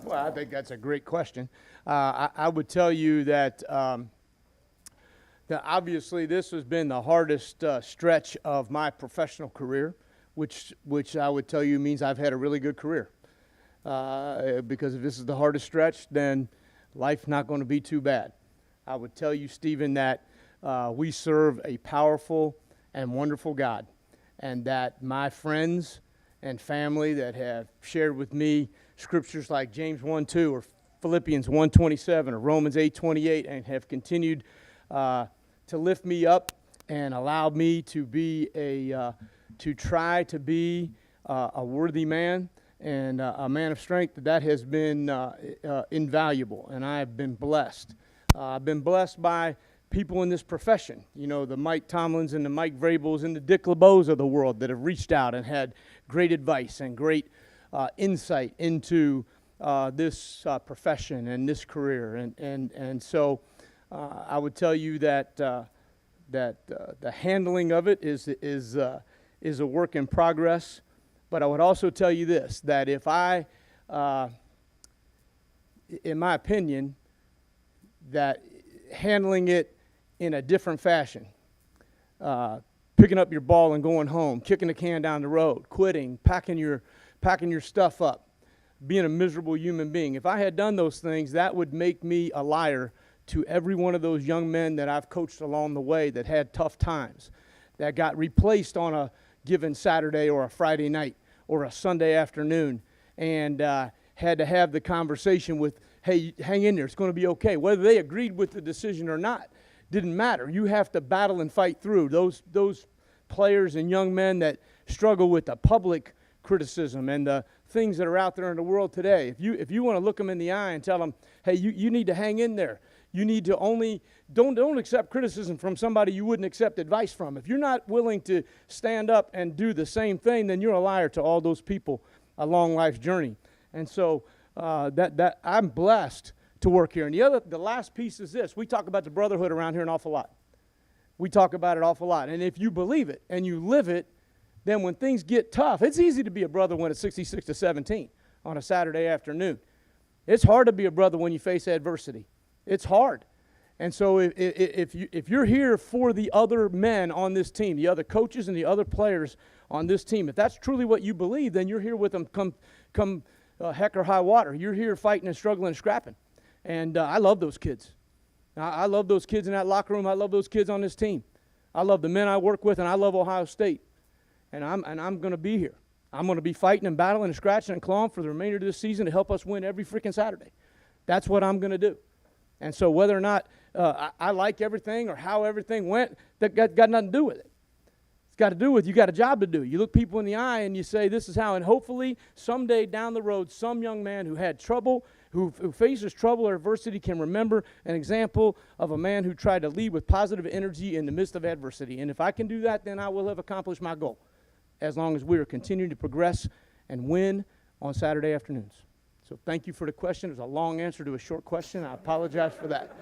Well, I think that's a great question. I would tell you that that obviously this has been the hardest stretch of my professional career, which I would tell you means I've had a really good career. Because if this is the hardest stretch, then life's not going to be too bad. I would tell you, Stephen, that we serve a powerful and wonderful God, and that my friends and family that have shared with me scriptures like James 1:2 or Philippians 1:27 or Romans 8:28 and have continued to lift me up and allowed me to be to try to be a worthy man and a man of strength, that has been invaluable, and I have been blessed. I've been blessed by people in this profession, you know, the Mike Tomlins and the Mike Vrabels and the Dick LeBeaus of the world that have reached out and had great advice and great insight into this profession and this career. And so I would tell you that the handling of it is a work in progress. But I would also tell you this, that if I, in my opinion, that handling it in a different fashion, picking up your ball and going home, kicking the can down the road, quitting, packing your stuff up, being a miserable human being. If I had done those things, that would make me a liar to every one of those young men that I've coached along the way that had tough times, that got replaced on a given Saturday or a Friday night or a Sunday afternoon, and had to have the conversation with, hey, hang in there, it's going to be okay. Whether they agreed with the decision or not didn't matter. You have to battle and fight through. Those players and young men that struggle with the public criticism and the things that are out there in the world today, if you want to look them in the eye and tell them, hey, you need to hang in there. You need to only, don't accept criticism from somebody you wouldn't accept advice from. If you're not willing to stand up and do the same thing, then you're a liar to all those people along life's journey. And so that I'm blessed to work here. And the last piece is this. We talk about the brotherhood around here an awful lot. We talk about it an awful lot. And if you believe it and you live it, then when things get tough, it's easy to be a brother when it's 66-17 on a Saturday afternoon. It's hard to be a brother when you face adversity. It's hard. And so if you're here for the other men on this team, the other coaches and the other players on this team, if that's truly what you believe, then you're here with them come heck or high water. You're here fighting and struggling and scrapping. And I love those kids. I love those kids in that locker room. I love those kids on this team. I love the men I work with, and I love Ohio State. And I'm going to be here. I'm going to be fighting and battling and scratching and clawing for the remainder of this season to help us win every freaking Saturday. That's what I'm going to do. And so whether or not I like everything or how everything went, that got nothing to do with it. It's got to do with you got a job to do. You look people in the eye and you say, this is how. And hopefully someday down the road, some young man who had trouble, who faces trouble or adversity can remember an example of a man who tried to lead with positive energy in the midst of adversity. And if I can do that, then I will have accomplished my goal, as long as we are continuing to progress and win on Saturday afternoons. So thank you for the question. It was a long answer to a short question. I apologize for that.